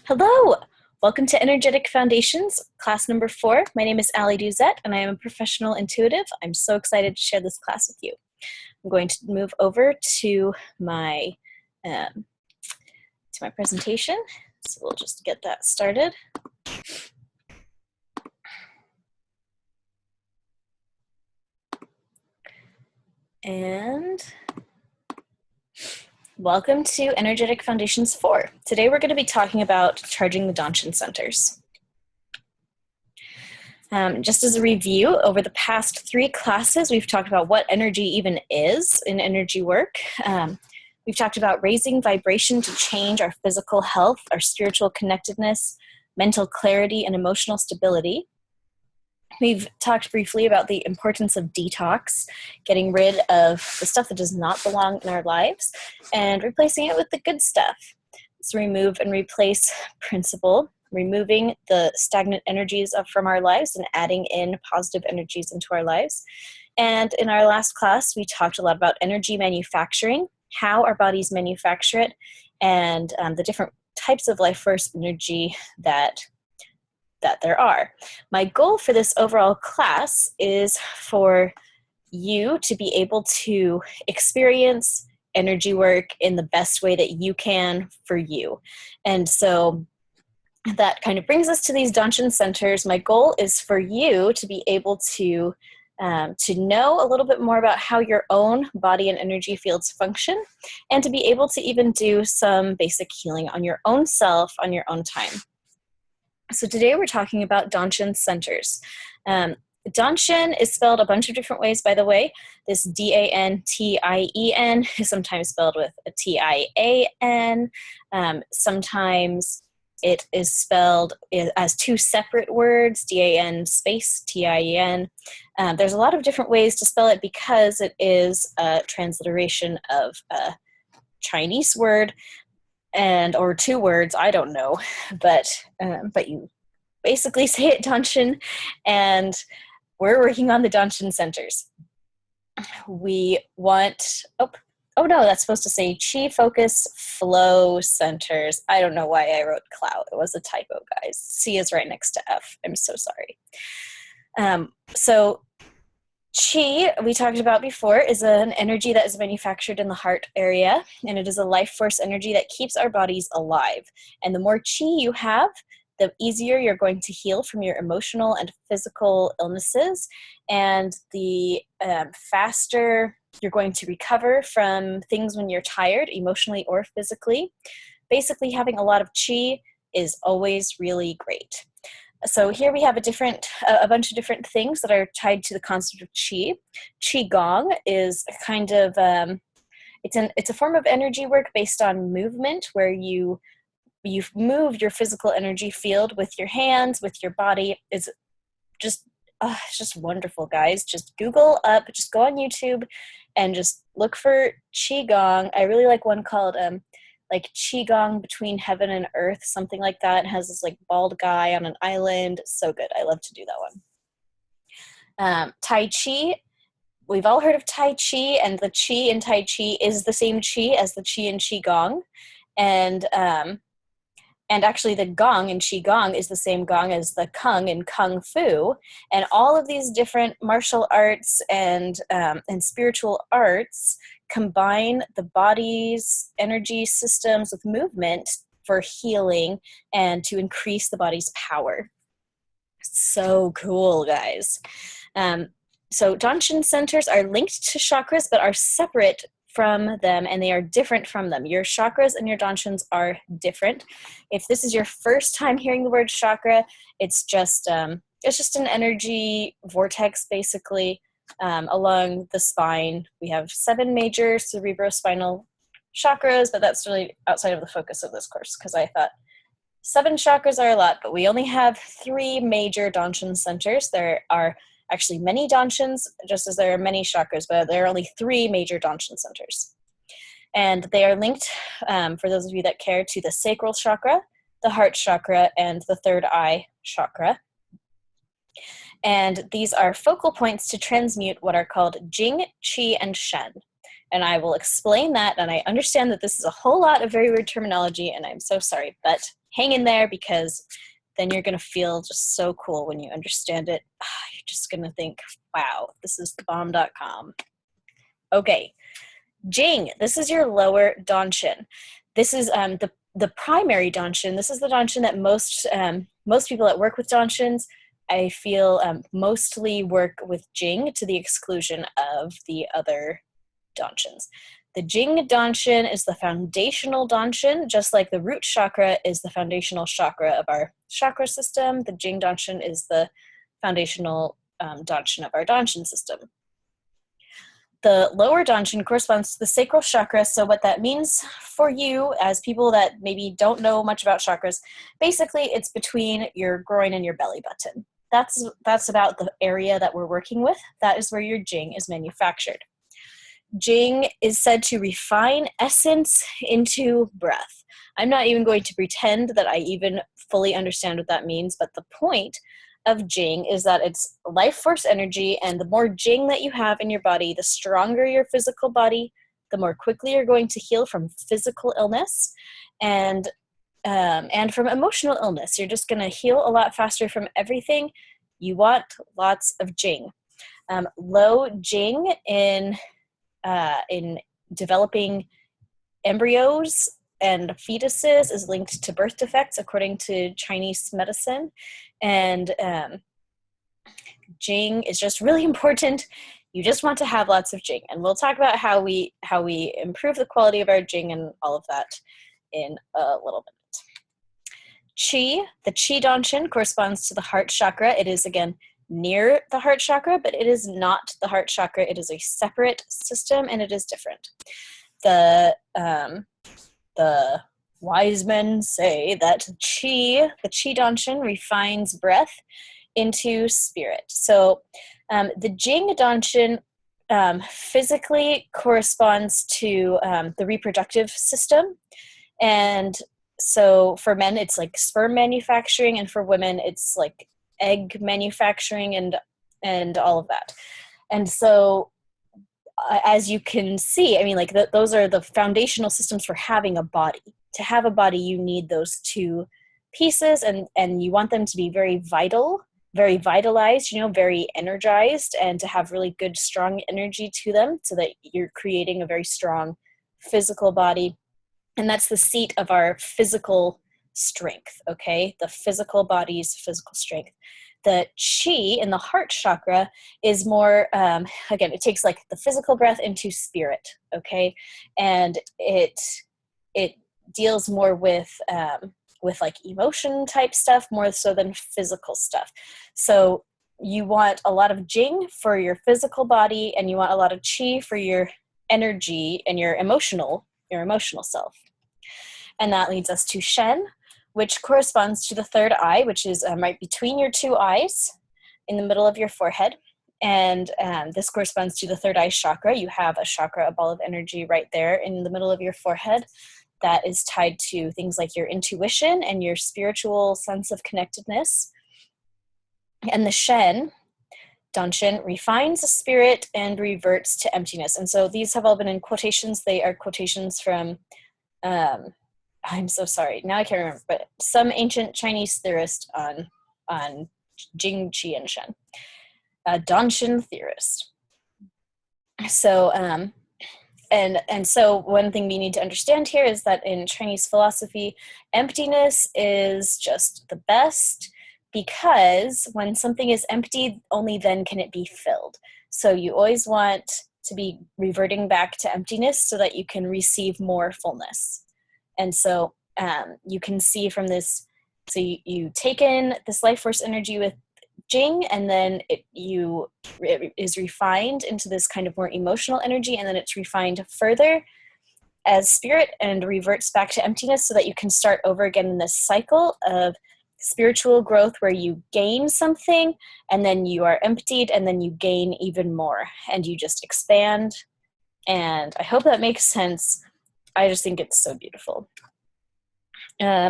Hello! Welcome to Energetic Foundations, class number 4. My name is ALLIE DUZETT, and I am a professional intuitive. I'm so excited to share this class with you. I'm going to move over to my presentation, so we'll just get that started. And welcome to Energetic Foundations 4. Today we're going to be talking about charging the Dantian centers. Just as a review, over the past 3 classes, we've talked about what energy even is in energy work. We've talked about raising vibration to change our physical health, our spiritual connectedness, mental clarity, and emotional stability. We've talked briefly about the importance of detox, getting rid of the stuff that does not belong in our lives, and replacing it with the good stuff. So remove and replace principle, removing the stagnant energies from our lives and adding in positive energies into our lives. And in our last class, we talked a lot about energy manufacturing, how our bodies manufacture it, and the different types of life force energy that there are. My goal for this overall class is for you to be able to experience energy work in the best way that you can for you. And so that kind of brings us to these Dantian centers. My goal is for you to be able to know a little bit more about how your own body and energy fields function, and to be able to even do some basic healing on your own self on your own time. So today we're talking about Dantian centers. Dantian is spelled a bunch of different ways, by the way. This D-A-N-T-I-E-N is sometimes spelled with a T-I-A-N. Sometimes it is spelled as 2 separate words, D-A-N space T-I-E-N. There's a lot of different ways to spell it because it is a transliteration of a Chinese word, or 2 words, I don't know, but you basically say it Dantian, and we're working on the Dantian centers. We want, oh no, that's supposed to say chi focus flow centers. I don't know why I wrote cloud. It was a typo, guys. C is right next to F. I'm so sorry. So chi, we talked about before, is an energy that is manufactured in the heart area, and it is a life force energy that keeps our bodies alive. And the more chi you have, the easier you're going to heal from your emotional and physical illnesses, and the faster you're going to recover from things when you're tired, emotionally or physically. Basically, having a lot of chi is always really great. So here we have a bunch of different things that are tied to the concept of qi. Qigong is a kind of, it's a form of energy work based on movement, where you move your physical energy field with your hands, with your body. It's just wonderful, guys. Just Google up, just go on YouTube and just look for Qigong. I really like one called like Qigong Between Heaven and Earth, something like that. It has this like bald guy on an island. So good. I love to do that one. Tai Chi. We've all heard of Tai Chi, and the Chi in Tai Chi is the same Chi as the Chi in Qigong. And actually the Gong in Qigong is the same Gong as the Kung in Kung Fu. And all of these different martial arts and spiritual arts combine the body's energy systems with movement for healing and to increase the body's power. So cool, guys. So Dantian centers are linked to chakras but are separate from them, and they are different from them. Your chakras and your Dantians are different. If this is your first time hearing the word chakra, it's just an energy vortex, basically, along the spine. We have 7 major cerebrospinal chakras, but that's really outside of the focus of this course, because I thought 7 chakras are a lot, but we only have 3 major Dantian centers. There are actually many Dantians, just as there are many chakras, but there are only 3 major Dantian centers. And they are linked, for those of you that care, to the sacral chakra, the heart chakra, and the third eye chakra. And these are focal points to transmute what are called Jing, Qi, and Shen. And I will explain that, and I understand that this is a whole lot of very weird terminology, and I'm so sorry, but hang in there, because then you're going to feel just so cool when you understand it. You're just going to think, wow, this is the bomb.com. Okay, Jing, this is your lower Dantian. This is the primary Dantian. This is the Dantian that most people that work with Dantians, I feel, mostly work with Jing to the exclusion of the other Dantians. The Jing Dantian is the foundational Dantian, just like the root chakra is the foundational chakra of our chakra system. The Jing Dantian is the foundational Dantian of our Dantian system. The lower Dantian corresponds to the sacral chakra. So what that means for you as people that maybe don't know much about chakras, basically it's between your groin and your belly button. That's about the area that we're working with. That is where your Jing is manufactured. Jing is said to refine essence into breath. I'm not even going to pretend that I even fully understand what that means, but the point of Jing is that it's life force energy, and the more Jing that you have in your body, the stronger your physical body, the more quickly you're going to heal from physical illness and from emotional illness. You're just going to heal a lot faster from everything. You want lots of Jing. Low Jing in developing embryos and fetuses is linked to birth defects, according to Chinese medicine. And Jing is just really important. You just want to have lots of Jing. And we'll talk about how we improve the quality of our Jing and all of that in a little bit. Qi, the Qi Dantian, corresponds to the heart chakra. It is, again, near the heart chakra, but it is not the heart chakra. It is a separate system, and it is different. The wise men say that the Qi Dantian refines breath into spirit. So the Jing Dantian physically corresponds to the reproductive system. And so for men, it's like sperm manufacturing, and for women, it's like egg manufacturing and all of that. And so as you can see, I mean, like those are the foundational systems for having a body. To have a body, you need those two pieces, and you want them to be very vital, very vitalized, very energized, and to have really good, strong energy to them, so that you're creating a very strong physical body. And that's the seat of our physical strength, okay? The physical body's physical strength. The Qi in the heart chakra is more, again, it takes like the physical breath into spirit, okay? And it deals more with like emotion type stuff more so than physical stuff. So you want a lot of Jing for your physical body, and you want a lot of Qi for your energy and your emotional self. And that leads us to Shen, which corresponds to the third eye, which is right between your two eyes in the middle of your forehead. And this corresponds to the third eye chakra. You have a chakra, a ball of energy right there in the middle of your forehead that is tied to things like your intuition and your spiritual sense of connectedness. And the Shen Dantian refines the spirit and reverts to emptiness. And so these have all been in quotations. They are quotations from I'm so sorry, now I can't remember, but some ancient Chinese theorist on Jing, Qi, and Shen, a Dantian theorist. So, and so one thing we need to understand here is that in Chinese philosophy, emptiness is just the best, because when something is empty, only then can it be filled. So you always want to be reverting back to emptiness so that you can receive more fullness. And so you can see from this, so you take in this life force energy with Jing, and then it is refined into this kind of more emotional energy, and then it's refined further as spirit and reverts back to emptiness, so that you can start over again in this cycle of spiritual growth where you gain something, and then you are emptied, and then you gain even more, and you just expand. And I hope that makes sense. I just think it's so beautiful.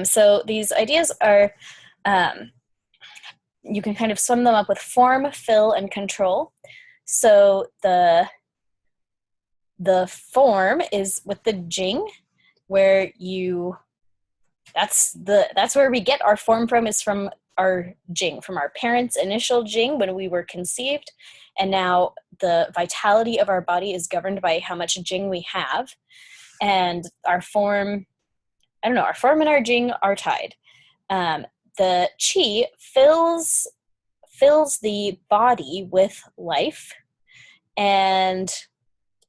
So these ideas are, you can kind of sum them up with form, fill, and control. So the The form is with the Jing, where that's where we get our form from, is from our Jing, from our parents' initial Jing when we were conceived. And now the vitality of our body is governed by how much Jing we have. And our form, our form and our Jing are tied. The Qi fills the body with life, and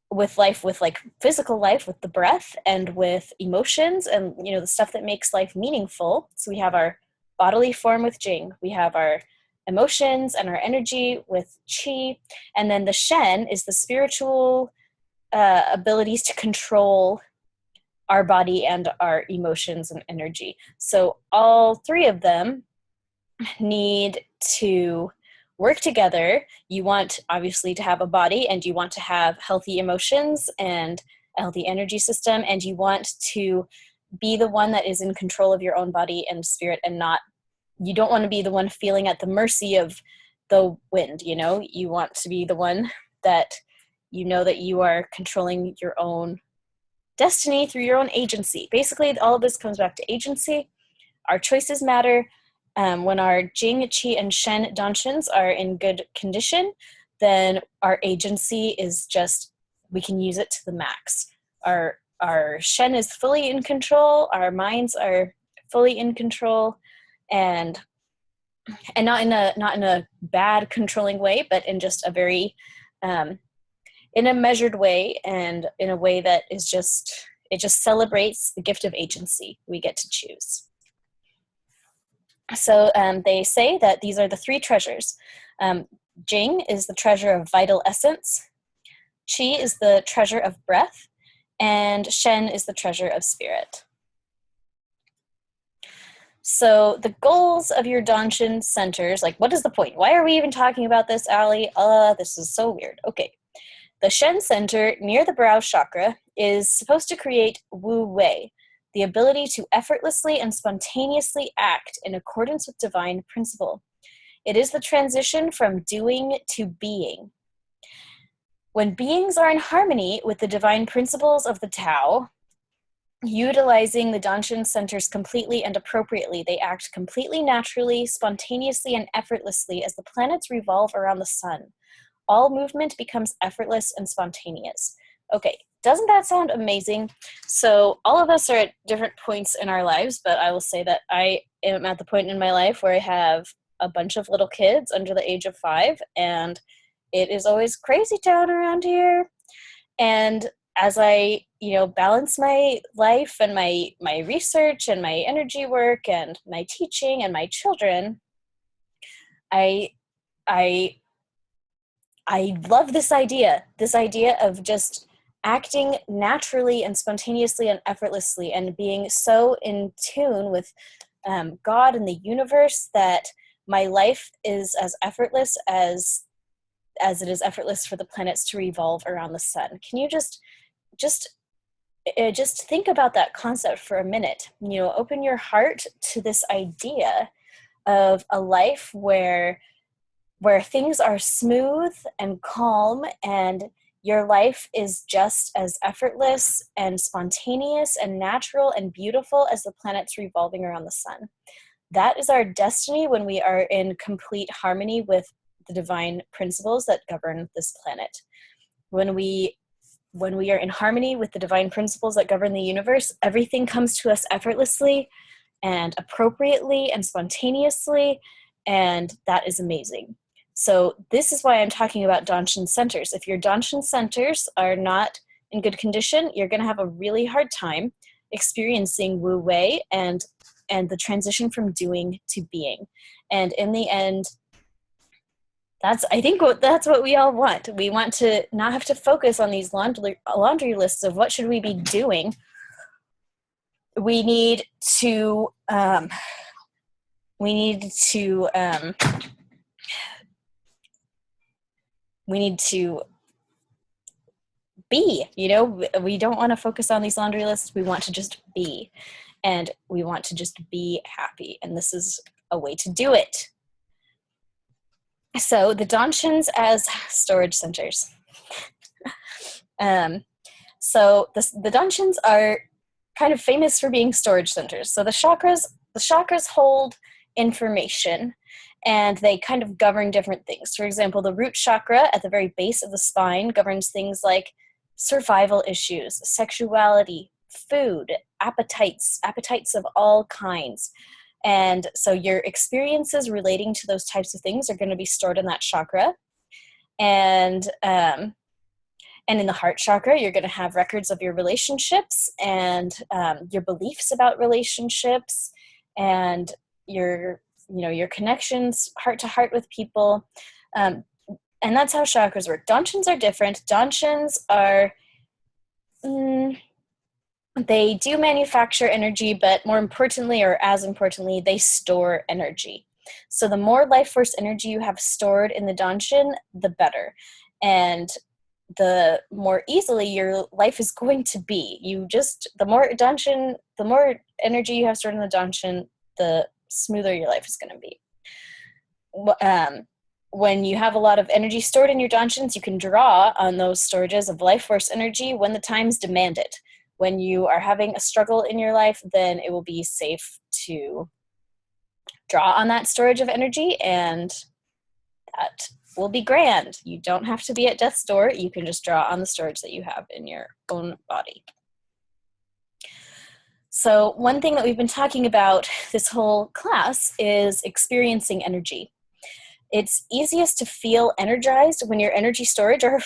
with like physical life, with the breath, and with emotions, and the stuff that makes life meaningful. So we have our bodily form with Jing, we have our emotions and our energy with Qi, and then the Shen is the spiritual abilities to control our body and our emotions and energy. So all three of them need to work together. You want, obviously, to have a body, and you want to have healthy emotions and a healthy energy system, and you want to be the one that is in control of your own body and spirit, and you don't want to be the one feeling at the mercy of the wind. You want to be the one that that you are controlling your own destiny through your own agency. Basically, all of this comes back to agency. Our choices matter. When our Jing, Qi, and Shen Dantiens are in good condition, then our agency is just, we can use it to the max. Our Shen is fully in control, our minds are fully in control, and not in a bad controlling way, but in just a very in a measured way, and in a way that is it just celebrates the gift of agency we get to choose. So they say that these are the three treasures. Jing is the treasure of vital essence, Qi is the treasure of breath, and Shen is the treasure of spirit. So the goals of your Dantian centers, like, what is the point? Why are we even talking about this, ALLIE? This is so weird. Okay. The Shen center near the brow chakra is supposed to create Wu Wei, the ability to effortlessly and spontaneously act in accordance with divine principle. It is the transition from doing to being. When beings are in harmony with the divine principles of the Tao, utilizing the Dantian centers completely and appropriately, they act completely naturally, spontaneously, and effortlessly as the planets revolve around the sun. All movement becomes effortless and spontaneous. Okay, doesn't that sound amazing? So all of us are at different points in our lives, but I will say that I am at the point in my life where I have a bunch of little kids under the age of 5, and it is always crazy town around here. And as I, balance my life and my research and my energy work and my teaching and my children, I love this idea of just acting naturally and spontaneously and effortlessly, and being so in tune with God and the universe that my life is as effortless as it is effortless for the planets to revolve around the sun. Can you just think about that concept for a minute? Open your heart to this idea of a life where things are smooth and calm, and your life is just as effortless and spontaneous and natural and beautiful as the planets revolving around the sun. That is our destiny when we are in complete harmony with the divine principles that govern this planet. When we are in harmony with the divine principles that govern the universe, everything comes to us effortlessly and appropriately and spontaneously, and that is amazing. So this is why I'm talking about Dantian centers. If your Dantian centers are not in good condition, you're going to have a really hard time experiencing Wu Wei and the transition from doing to being. And in the end, that's what we all want. We want to not have to focus on these laundry lists of what should we be doing. We need to be, we don't want to focus on these laundry lists. We want to just be, and we want to just be happy. And this is a way to do it. So the Dantians as storage centers. So the Dantiens are kind of famous for being storage centers. So the chakras hold information, and they kind of govern different things. For example, the root chakra at the very base of the spine governs things like survival issues, sexuality, food, appetites of all kinds. And so your experiences relating to those types of things are going to be stored in that chakra. And in the heart chakra, you're going to have records of your relationships and your beliefs about relationships and your connections heart to heart with people. And that's how chakras work. Dantians are different. Dantians are, they do manufacture energy, but more importantly, or as importantly, they store energy. So the more life force energy you have stored in the Dantian, the better. And the more easily your life is going to be. The more energy you have stored in the Dantian, the smoother your life is going to be. When you have a lot of energy stored in your Dantians, you can draw on those storages of life force energy when the times demand it. When you are having a struggle in your life, then it will be safe to draw on that storage of energy, and that will be grand. You don't have to be at death's door. You can just draw on the storage that you have in your own body. So one thing that we've been talking about this whole class is experiencing energy. It's easiest to feel energized when your energy storage centers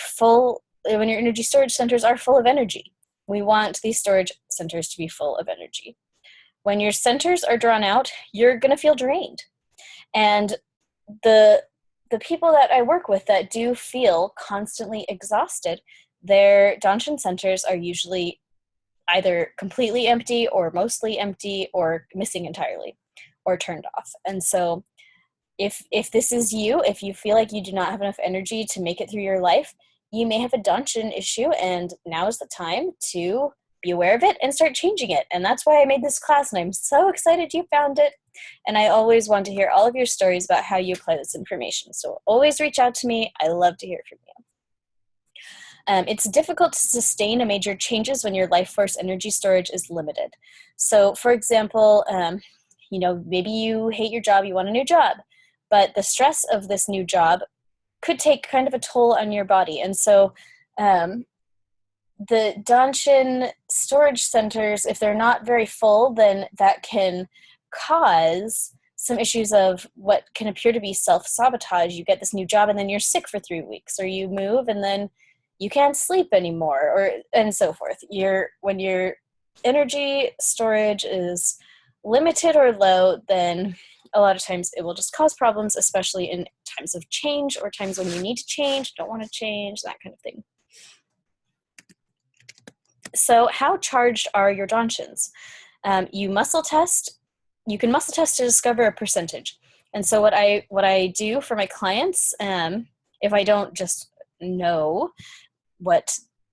are full of energy. We want these storage centers to be full of energy. When your centers are drawn out, you're going to feel drained. And the people that I work with that do feel constantly exhausted, their Dantian centers are usually either completely empty or mostly empty or missing entirely or turned off. And so if this is you, if you feel like you do not have enough energy to make it through your life, you may have a Dantian issue, and now is the time to be aware of it and start changing it. And that's why I made this class, and I'm so excited you found it. And I always want to hear all of your stories about how you apply this information. So always reach out to me. I love to hear from you. It's difficult to sustain major changes when your life force energy storage is limited. So for example, maybe you hate your job, you want a new job, but the stress of this new job could take kind of a toll on your body. And so the Dantian storage centers, if they're not very full, then that can cause some issues of what can appear to be self-sabotage. You get this new job and then you're sick for 3 weeks, or you move and then you can't sleep anymore, and so forth. When your energy storage is limited or low, then a lot of times it will just cause problems, especially in times of change or times when you need to change, don't want to change, that kind of thing. So how charged are your Dantians? You can muscle test to discover a percentage. And so what I do for my clients, if I don't just know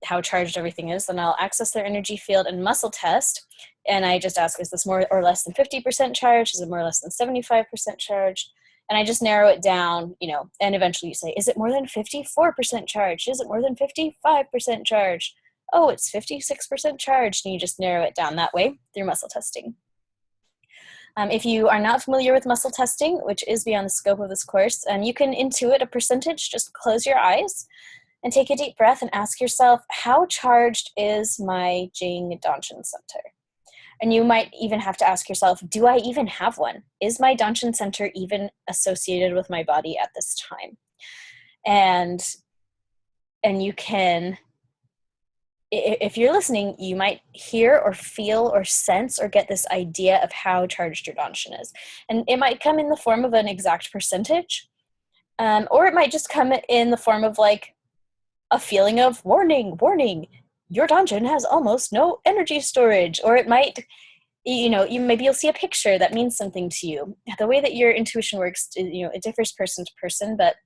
how charged everything is, then I'll access their energy field and muscle test. And I just ask, is this more or less than 50% charged? Is it more or less than 75% charged? And I just narrow it down, and eventually you say, is it more than 54% charged? Is it more than 55% charged? Oh, it's 56% charged. And you just narrow it down that way through muscle testing. If you are not familiar with muscle testing, which is beyond the scope of this course, you can intuit a percentage. Just close your eyes and take a deep breath and ask yourself, how charged is my Jing Dantian center? And you might even have to ask yourself, do I even have one? Is my Dantian center even associated with my body at this time? And you can, if you're listening, you might hear or feel or sense or get this idea of how charged your Dantian is. And it might come in the form of an exact percentage, or it might just come in the form of like a feeling of warning, your Dantian has almost no energy storage. Or it might, maybe you'll see a picture that means something to you. The way that your intuition works, it differs person to person, but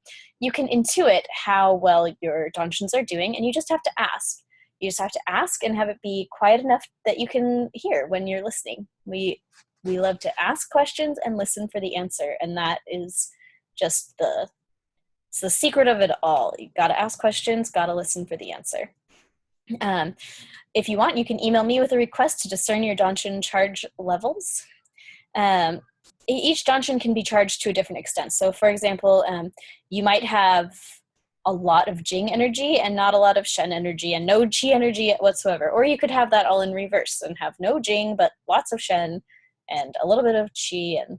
you can intuit how well your Dantians are doing, and you just have to ask. You just have to ask and have it be quiet enough that you can hear when you're listening. We love to ask questions and listen for the answer, and that is just it's the secret of it all. You got to ask questions, got to listen for the answer. If you want, you can email me with a request to discern your Dantian charge levels. Each Dantian can be charged to a different extent. So for example, you might have a lot of Jing energy and not a lot of Shen energy and no Qi energy whatsoever. Or you could have that all in reverse and have no Jing but lots of Shen and a little bit of Qi. And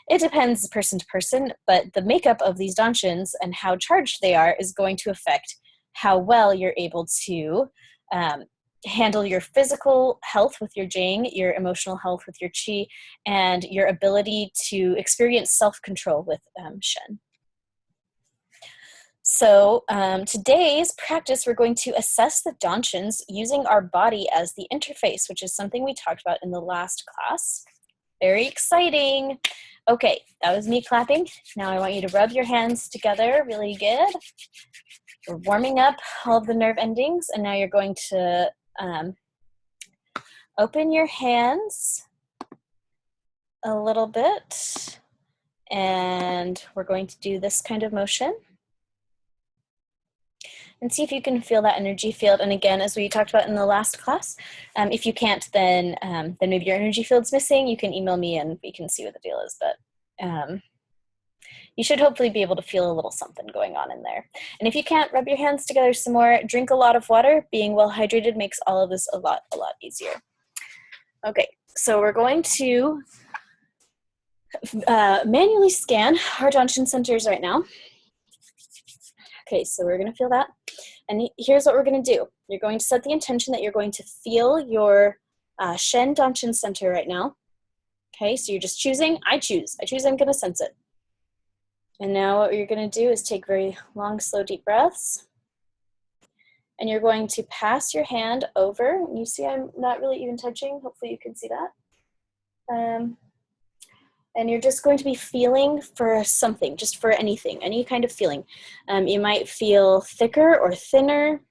it depends person to person, but the makeup of these Dantians and how charged they are is going to affect how well you're able to handle your physical health with your Jing, your emotional health with your Qi, and your ability to experience self-control with Shen. So today's practice, we're going to assess the Dantians using our body as the interface, which is something we talked about in the last class. Very exciting. Okay, that was me clapping. Now I want you to rub your hands together really good. We're warming up all of the nerve endings, and now you're going to open your hands a little bit, and we're going to do this kind of motion. And see if you can feel that energy field. And again, as we talked about in the last class, if you can't, then maybe your energy field's missing. You can email me and we can see what the deal is. But you should hopefully be able to feel a little something going on in there. And if you can't, rub your hands together some more. Drink a lot of water. Being well hydrated makes all of this a lot easier. Okay, so we're going to manually scan our Dantian centers right now. Okay, so we're going to feel that. And here's what we're going to do. You're going to set the intention that you're going to feel your Shen Dantian center right now. Okay, so you're just choosing. I choose I'm going to sense it. And now what you're going to do is take very long, slow, deep breaths. And you're going to pass your hand over. You see I'm not really even touching. Hopefully you can see that. And you're just going to be feeling for something, just for anything, any kind of feeling. You might feel thicker or thinner,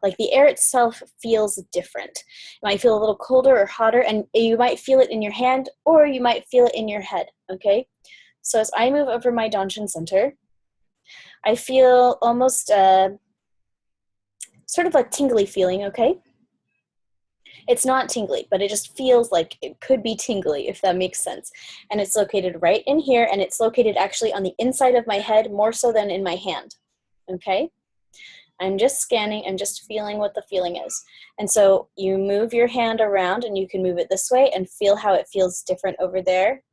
like the air itself feels different. You might feel a little colder or hotter, and you might feel it in your hand, or you might feel it in your head, okay? So as I move over my Dantian center, I feel almost sort of like tingly feeling, okay? It's not tingly, but it just feels like it could be tingly, if that makes sense. And it's located right in here, and it's located actually on the inside of my head more so than in my hand, okay? I'm just scanning, I'm just feeling what the feeling is. And so you move your hand around, and you can move it this way and feel how it feels different over there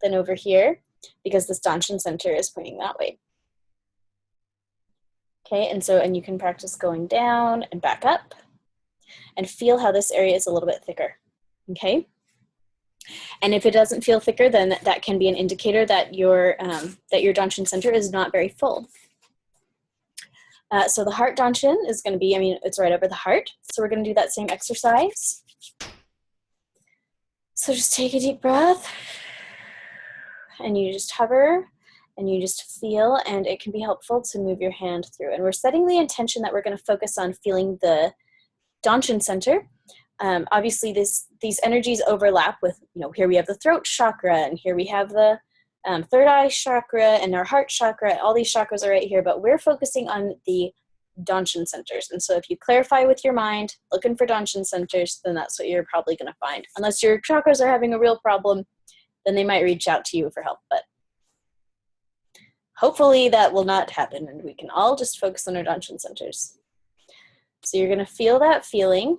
than over here, because this Dantian center is pointing that way. Okay, and you can practice going down and back up, and feel how this area is a little bit thicker, okay? And if it doesn't feel thicker, then that can be an indicator that your Dantian center is not very full. So the heart Dantian is going to be, it's right over the heart. So we're going to do that same exercise. So just take a deep breath, and you just hover, and you just feel, and it can be helpful to move your hand through. And we're setting the intention that we're going to focus on feeling the Dantian center. Obviously these energies overlap with, here we have the throat chakra, and here we have the third eye chakra and our heart chakra. All these chakras are right here, but we're focusing on the Dantian centers. And so if you clarify with your mind, looking for Dantian centers, then that's what you're probably going to find. Unless your chakras are having a real problem, then they might reach out to you for help. But hopefully that will not happen, and we can all just focus on our Dantian centers. So you're going to feel that feeling.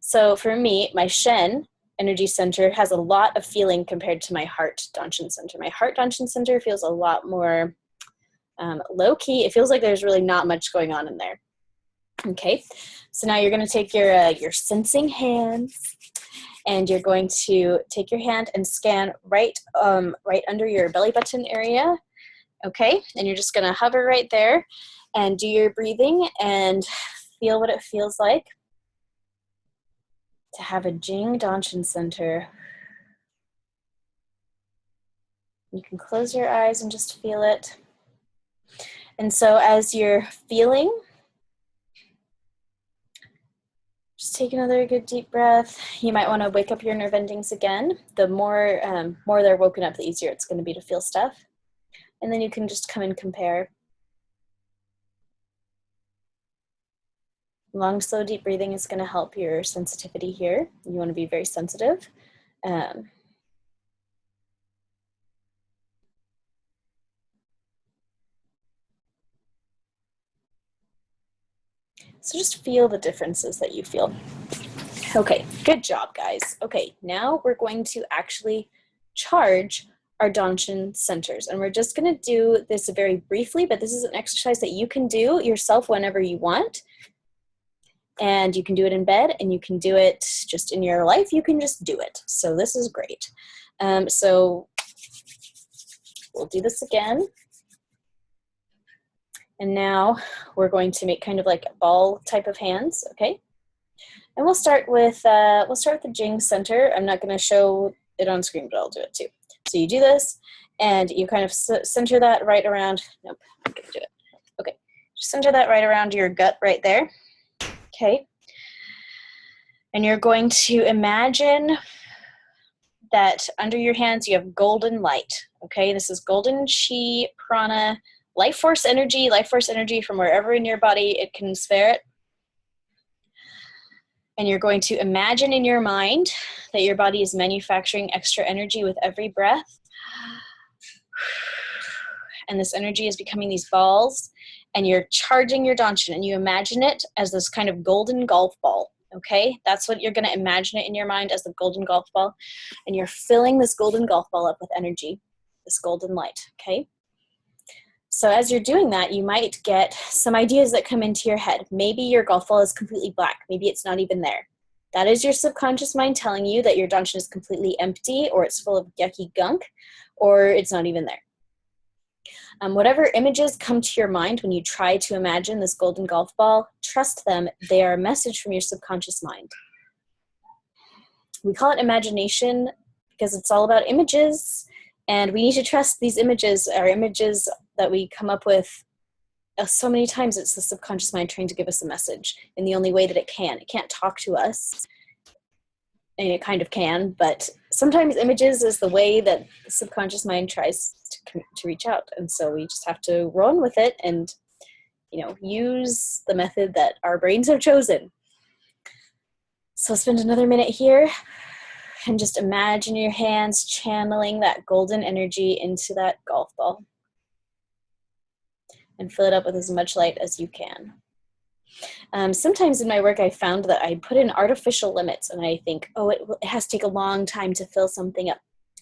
So for me, my Shen energy center has a lot of feeling compared to my heart Dantian center. My heart Dantian center feels a lot more low-key. It feels like there's really not much going on in there. Okay, so now you're going to take your sensing hands, and you're going to take your hand and scan right under your belly button area. Okay, and you're just going to hover right there and do your breathing and feel what it feels like to have a Jing Dantian center. You can close your eyes and just feel it. And so as you're feeling, just take another good deep breath. You might want to wake up your nerve endings again. The more they're woken up, the easier it's going to be to feel stuff. And then you can just come and compare. Long, slow, deep breathing is going to help your sensitivity here. You want to be very sensitive. So just feel the differences that you feel. Okay, good job, guys. Okay, now we're going to actually charge our Dantian centers. And we're just going to do this very briefly, but this is an exercise that you can do yourself whenever you want. And you can do it in bed, and you can do it just in your life. You can just do it. So this is great. So we'll do this again. And now we're going to make kind of like a ball type of hands, okay? And we'll start with the Jing center. I'm not going to show it on screen, but I'll do it too. So you do this, and you kind of center that right around. Nope, I'm going to do it. Okay, just center that right around your gut right there. Okay, and you're going to imagine that under your hands you have golden light. Okay, this is golden chi, prana, life force energy from wherever in your body it can spare it. And you're going to imagine in your mind that your body is manufacturing extra energy with every breath. And this energy is becoming these balls, and you're charging your Dantian, and you imagine it as this kind of golden golf ball, okay? That's what you're gonna imagine it in your mind, as the golden golf ball. And you're filling this golden golf ball up with energy, this golden light, okay? So as you're doing that, you might get some ideas that come into your head. Maybe your golf ball is completely black. Maybe it's not even there. That is your subconscious mind telling you that your Dantian is completely empty, or it's full of yucky gunk, or it's not even there. Whatever images come to your mind when you try to imagine this golden golf ball, trust them. They are a message from your subconscious mind. We call it imagination because it's all about images. And we need to trust these images are images that we come up with so many times. It's the subconscious mind trying to give us a message in the only way that it can. It can't talk to us. And it kind of can, but sometimes images is the way that the subconscious mind tries to reach out. And so we just have to run with it and, you know, use the method that our brains have chosen. So spend another minute here. And just imagine your hands channeling that golden energy into that golf ball. And fill it up with as much light as you can. Sometimes in my work I found that I put in artificial limits, and I think, oh, it has to take a long time to fill something up.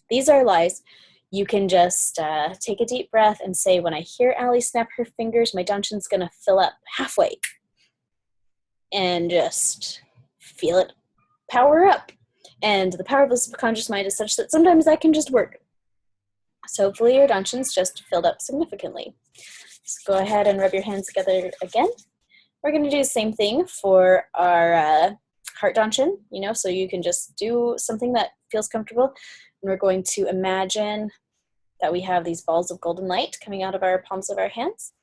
These are lies. You can just take a deep breath and say, when I hear ALLIE snap her fingers, my Dantian's going to fill up halfway. And just feel it power up. And the power of the subconscious mind is such that sometimes that can just work. So hopefully your Dantian's just filled up significantly. So go ahead and rub your hands together again. We're going to do the same thing for our heart Dantian, you know, so you can just do something that feels comfortable. And we're going to imagine that we have these balls of golden light coming out of our palms of our hands.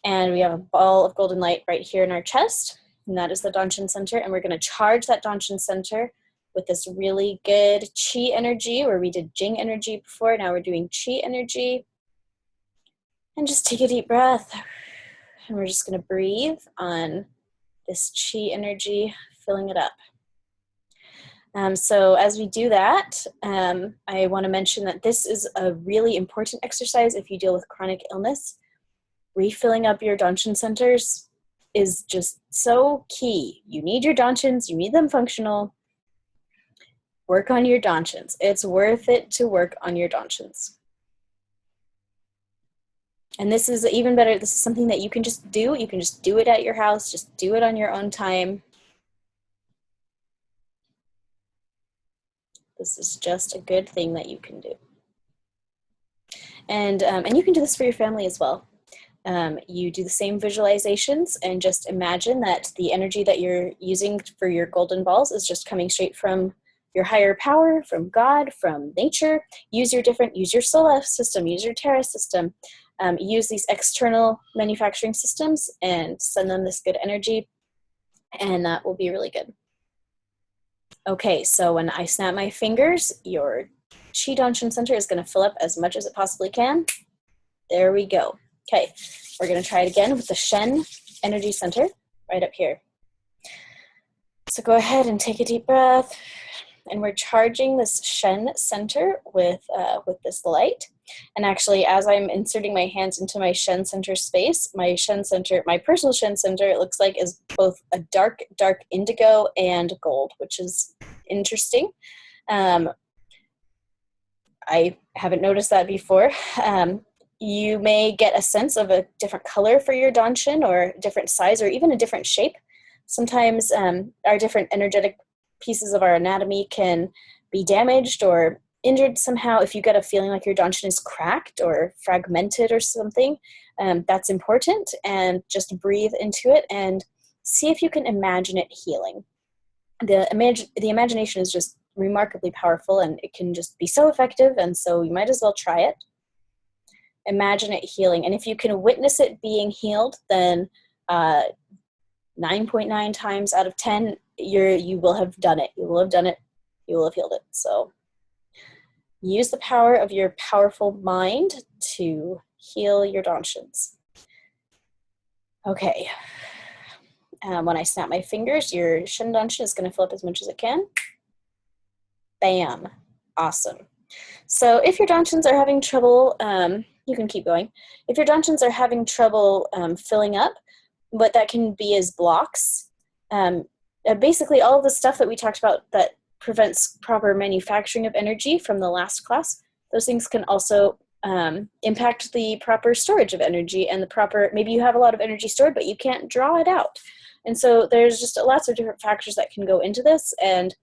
And we have a ball of golden light right here in our chest, and that is the Dantian center. And we're going to charge that Dantian center with this really good chi energy, where we did Jing energy before. Now we're doing chi energy. And just take a deep breath. And we're just going to breathe on this chi energy, filling it up. So as we do that, I want to mention that this is a really important exercise if you deal with chronic illness. Refilling up your Dantian centers is just so key. You need your Dantians, you need them functional. Work on your Dantians. It's worth it to work on your Dantians. And this is even better. This is something that you can just do. You can just do it at your house. Just do it on your own time. This is just a good thing that you can do. And you can do this for your family as well. You do the same visualizations and just imagine that the energy that you're using for your golden balls is just coming straight from your higher power, from God, from nature. Use your solar system, use your Terra system. Use these external manufacturing systems and send them this good energy, and that will be really good. Okay, so when I snap my fingers, your Chi Dantian center is going to fill up as much as it possibly can. There we go. Okay, we're going to try it again with the Shen energy center. right up here. So go ahead and take a deep breath. And we're charging this Shen center with this light. And actually, as I'm inserting my hands into my Shen center space, my Shen center, my personal Shen center, it looks like is both a dark, dark indigo and gold, which is interesting. I haven't noticed that before. You may get a sense of a different color for your Dantian, or a different size, or even a different shape. Sometimes our different energetic pieces of our anatomy can be damaged or injured somehow. If you get a feeling like your Dantian is cracked or fragmented or something, that's important. And just breathe into it and see if you can imagine it healing. The imagination is just remarkably powerful, and it can just be so effective, and so you might as well try it. Imagine it healing, and if you can witness it being healed, then 9.9 times out of 10, you will have done it. You will have done it. You will have healed it. So use the power of your powerful mind to heal your Dantians. Okay. When I snap my fingers, your Shen Dantian is going to fill up as much as it can. Bam. Awesome. So if your Dantians are having trouble, you can keep going. If your Dantians are having trouble filling up, what that can be is blocks. Basically, all of the stuff that we talked about that prevents proper manufacturing of energy from the last class, those things can also impact the proper storage of energy and the proper, maybe you have a lot of energy stored, but you can't draw it out. And so there's just lots of different factors that can go into this, and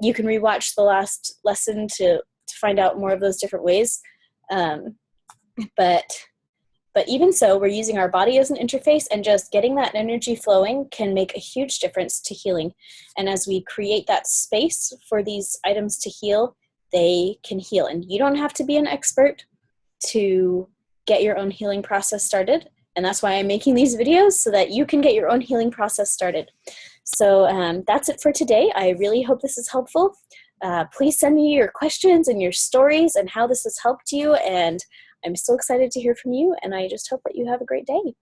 you can rewatch the last lesson to find out more of those different ways. But even so, we're using our body as an interface, and just getting that energy flowing can make a huge difference to healing. And as we create that space for these items to heal, they can heal. And you don't have to be an expert to get your own healing process started. And that's why I'm making these videos, so that you can get your own healing process started. So that's it for today. I really hope this is helpful. Please send me your questions and your stories and how this has helped you. And I'm so excited to hear from you, and I just hope that you have a great day.